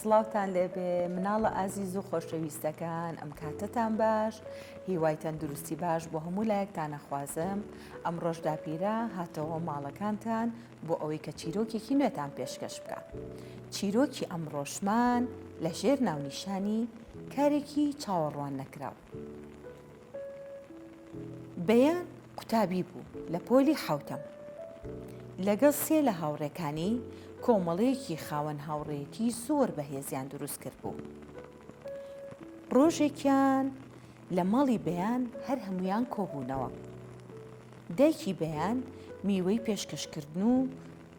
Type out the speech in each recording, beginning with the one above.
سڵاوتان لێبێ مناڵە ئازیز و خۆشەویستەکان ئەم کاتتان باش هیوای تەندروستی باش بۆ هەموو لایەکتان نەخوازم ئەم ڕۆژ داپیرە هاتەوە ماڵەکانتان بۆ ئەوەی کە چیرۆکێکی نوێتان پێشکەش بکە. چیرۆکی ئەم ڕۆژمان لە ژێر ناونیشانی کارێکی چاوەڕوان نەکراو. بەیان قوتابی بوو لە پۆلی حەوتەم لەگەڵ سێ لە هاوڕێکانی کۆمەڵەیەکی خاوەن هاوڕێیەتی زۆر بەهێزیان دروست کرد بوو. ڕۆژێکیان لە ماڵی بەیان هەر هەمویان کۆبوونەوە. دایکی بەیان میوەی پێشکەشکردن و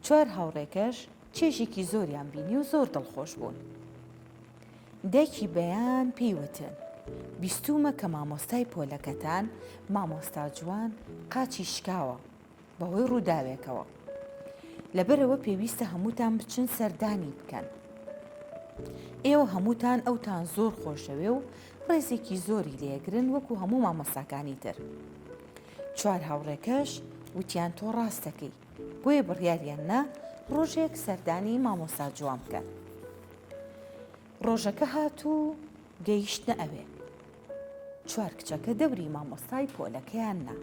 چوار هاوڕێکەش چێژێکی زۆریان بینی و زۆر دڵخۆش بوون. دایکی بەیان پێیوتن بیستومە کە مامۆستای پۆلەکەتان مامۆستا جوان قاچی شکاوە بەهۆی ڕووداوێکەوە. لەبەرەوە پێویستە هەمووتان بچن سەردانی بکەن. ئێوە هەمووتان ئەوتان زۆر خۆشەوێ و ڕێزێکی زۆری لێگرن وەکو هەموو مامۆستاکانی تر. چوار هاوڕێکەش وتیان تۆ ڕاستەکەی بۆیە بڕیاریان نا ڕۆژێک سەردانی مامۆستا جوان بکەن. ڕۆژەکە هاتوو گەیشتنە ئەوێ. چوار کچەکە دەوری مامۆستای پۆلەکەیان نا.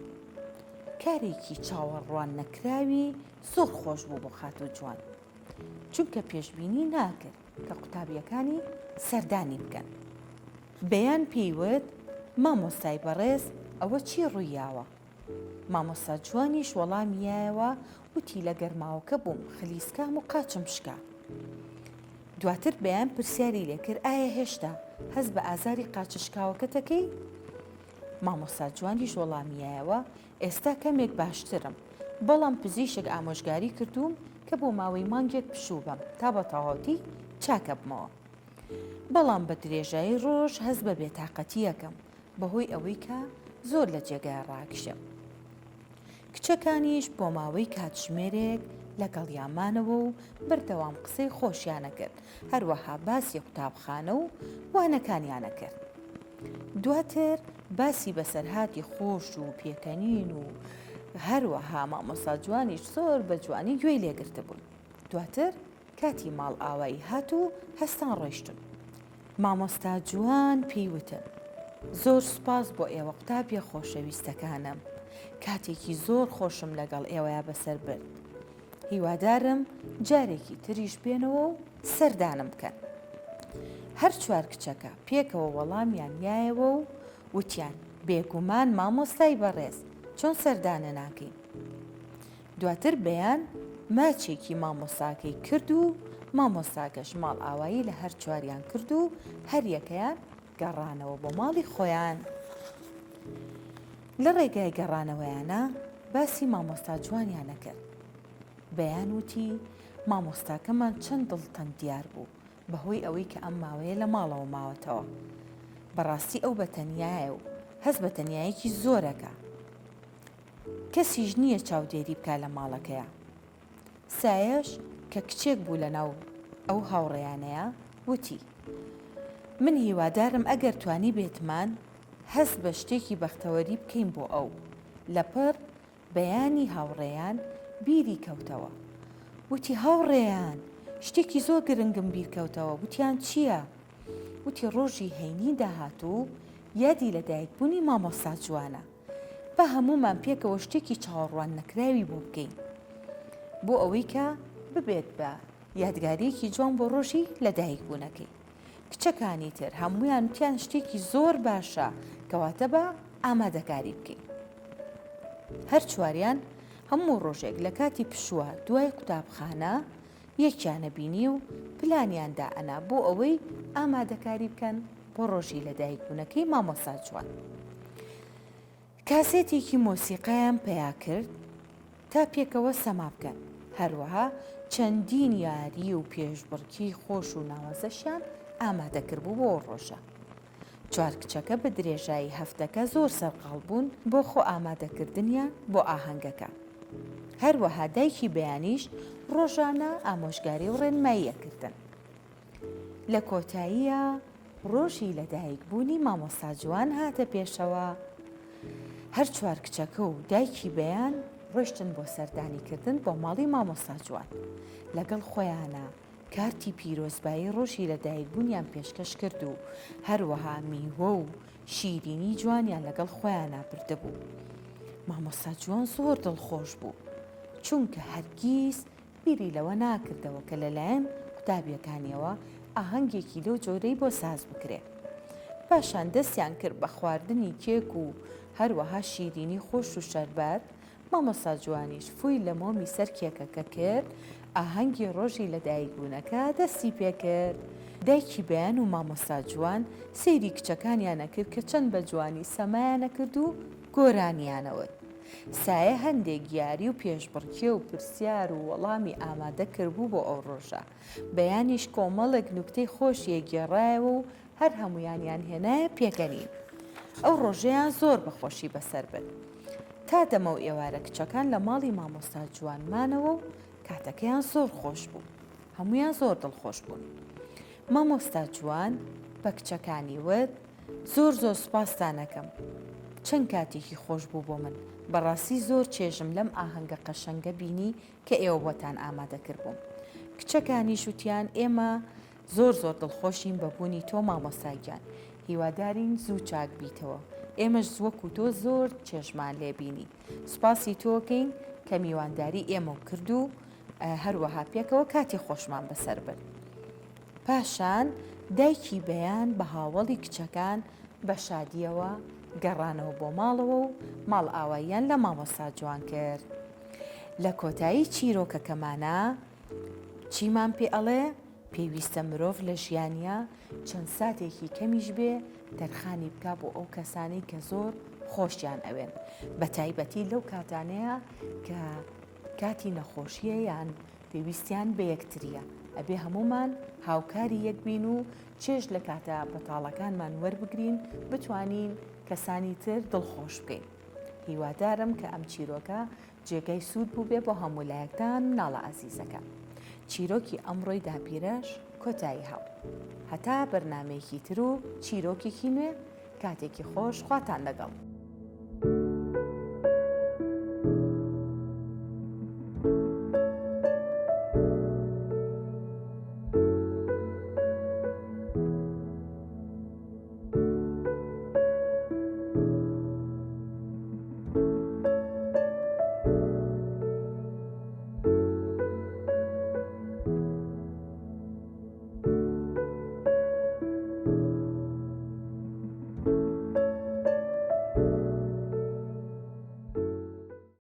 کارێکی چاوەڕوان نەکراوی زۆر خۆش بوو بۆ خاتوو جوان چونکە پێشبینی ناکرد کە قوتابیەکانی سەردانی بکەن. بەیان پێیوت مامۆستای بەڕێز ئەوە چی ڕوویاوە؟ مامۆستا جوانیش وەڵامیایەوە وتی لە گەرماوەکە بووم خلیسکام و قاچم شکا. دواتر بەیان پرسیاری لێکرد ئایا هێشتا هەست بە ئازاری قاچشکاوەکە دەکەی؟ مامۆستا جوانیش وەڵامیایەوە ئێستا کەمێک باشترم بەڵام پزیشک ئامۆژگاری کردوم کە بۆ ماوەی مانگێک پشوو بم تا بە تەواوەتی چاکە بمەوە. بەڵام بە درێژایی ڕۆژ هەست بە بێتاقەتی یەکەم بەهۆی ئەوەی کە زۆر لە جێگای ڕاکشم. کچەکانیش بۆ ماوەی کاتژمێرێک لەگەڵ یامانەوە و بەردەوام قسەی خۆشیانە کرد هەروەها باسی قوتابخانە و وانەکانیانە کرد. دواتر باسی بەسەرهاتی خۆش و پێکەنین و هەروەها مامۆستا جوانیش زۆر بە جوانی گوێی لێگرتە بوون. دواتر کاتی ماڵ ئاوایی هات و هەستان ڕۆیشتن. مامۆستا جوان پێیوتن زۆر سوپاس بۆ ئێوە قوتابیە خۆشەویستەکانم کاتێکی زۆر خۆشم لەگەڵ ئێوەیە بەسەر برد. هیوادارم جارێکی تریش بێنەوە و سەردانم بکەن. هەر چوار کچەکە پێکەوە وەڵامیان یایەوە و وتیان بێگومان مامۆستای بەڕێز چۆن سەردانە ناکەین. دواتر بەیان ماچێکی مامۆستاکەی کرد و مامۆستاکەش ماڵ ئاوایی لە هەر چواریان کرد و هەر یەکەیان گەڕانەوە بۆ ماڵی خۆیان. لە ڕێگای گەڕانەوەیانە باسی مامۆستا جوانیانە کرد. بەیان وتی مامۆستاکەمان چەند دڵتەنگ دیار بوو بەهۆی ئەوەی کە ئەم ماوەیە لە ماڵەوە ماوەتەوە. بەڕاستی ئەو بەتەنیایە و هەست بە تەنیایەکی زۆرەکە. کەسیش نییە چاودێری بکە لە ماڵەکەیە. سایەش کە کچێک بوو لە ناو ئەو هاوڕێیانەیە وتی من هیوادارم ئەگەر توانی بێتمان هەست بە شتێکی بەختەوەری بکەین بۆ ئەو. لەپڕ بەیانی هاوڕێیان بیری کەوتەوە. وتی هاوڕێیان شتێکی زۆر گرنگم بیرکەوتەوە. وتیان چییە؟ وتی ڕۆژی هەینی داهاتوو یادی لەدایکبوونی مامۆستا جوانە. بە هەمومان پێکەوە شتێکی چاوەڕوان نەکراوی بۆ بکەین بۆ ئەوەی کە ببێت بە یادگاریەکی جوان بۆ ڕۆژی لەدایکبوونەکەی. کچەکانی تر هەمویان وتیان شتێکی زۆر باشە کەواتە بە ئامادەکاری بکەین. هەر چواریان هەموو ڕۆژێک لە کاتی پشووە دوای قوتابخانە یەکیانە بینی و پلانیاندا ئەنا بۆ ئەوەی ئامادەکاری بکەن بۆ ڕۆژی لەدایکبوونەکەی مامۆستا جوان. کاسێتێکی مۆسیقایان پیا کرد تا پێکەوە سەما بکەن. هەروەها چەندین یاری و پێشبڕکی خۆش و ناوازەشیان ئامادەکرد بوو بۆ ڕۆژە. چوار کچەکە بە درێژایی هەفتەکە زۆر سەرقاڵ بوون بۆ خۆ ئامادەکردنیان بۆ ئاهەنگەکە. هەروەها دایکی بەیانیش ڕۆژانە ئامۆژگاری و ڕێنماییەکردن. لە کۆتاییە ڕۆژی لەدایکبوونی مامۆستا جوان هاتە پێشەوە. هەر چوار کچەکە و دایکی بەیان ڕۆیشتن بۆ سەردانیکردن بۆ ماڵی مامۆستا جوان. لەگەڵ خۆیانە کارتی پیرۆزبایی ڕۆژی لەدایکبوونیان پێشکەش کرد و هەروەها میوە و شیرینی جوانیان لەگەڵ خۆیانە بردەبوو. مامۆستا جوان زۆر دڵخۆش بوو، چونکە هەرگیز بیری لەوە ناکردەوە کە لەلایەن قوتابیەکانیەوە ئاهەنگێکی لەو جۆرەی بۆ ساز بکرێت. پاشان دەستیان کرد بە خواردنی کێک و هەروەها شیرینی خۆش و شەربەت. مامۆستا جوانیش فووی لە مۆمی سەر کێکەکە کرد، ئاهەنگی ڕۆژی لەدایکبوونەکە دەستی پێکرد. دایکی بەیان و مامۆستا جوان سەیری کچەکانیانە کرد کە چەند بە جوانی سەمایانە کرد و گۆرانیانەوت. سایە هەندێک یاری و پێشبڕکێ و پرسیار و وەڵامی ئامادە کردبوو بۆ ئەو ڕۆژە. بەیانیش کۆمەڵێک نوکتەی خۆشیە گێڕایەوە و هەر هەمویانیان هێنایە پێگەنین. ئەو ڕۆژەیان زۆر بەخۆشی بەسەر برد. تا دەمە و ئێوارە کچەکان لە ماڵی مامۆستا جوانمانەوە و کاتەکەیان زۆر خۆش بوو. هەمویان زۆر دڵخۆش بوون. مامۆستا جوان بە کچەکانی وت: زۆر سوپاستان دەکەم. چەند کاتێکی خۆش بوو بۆ من. بەڕاستی زۆر چێژم لەم ئاهەنگە قەشەنگە بینی کە ئێوە بۆتان ئامادە کردبووم. کچەکانی شوتیان: ئێمە زۆر دڵخۆشین بەبوونی تۆ مامۆستای گیان. هیوادارین زوو چاک بیتەوە. ئێمەش وەکو تۆ زۆر چێژمان لێبینی. سوپاسی تۆکەین کە میوانداری ئێمە کرد و هەروەها پێکەوە کاتی خۆشمان بەسەر برد. پاشان دایکی بەیان بە هاوڵی کچەکان بە شادیەوە گەڕانەوە بۆ ماڵەوە و ماڵ ئاواییان لە مامۆستا جوان کرد. لە کۆتایی چیرۆکەکەمانە چیمان پێ ئەڵێ؟ پێویستە مرۆڤ لە ژیانیا چەند ساتێکی کەمیش بێ دەرخانی بکا بۆ ئەو کەسانی کە زۆر خۆشیان ئەوێن، بە تایبەتی لەو کاتانەیە کە کاتی نەخۆشیە یان پێویستیان بە یەکتریە. ئەبێ هەمومان هاوکاری یەک بین و چێژ لە کاتە بەتاڵەکانمان وەربگرین، بتوانین کەسانی تر دڵخۆش بکەین. هیوادارم کە ئەم چیرۆکە جێگەی سوود بوو بێ بۆ هەموو لایەکتان مناڵە ئازیزەکە. چیرۆکی ئەمڕۆی داپیرەش کۆتایی هاو. هەتا بەرنامەیەکی تر و چیرۆکێکی نوێ، کاتێکی خۆش خواتان لەگەڵ.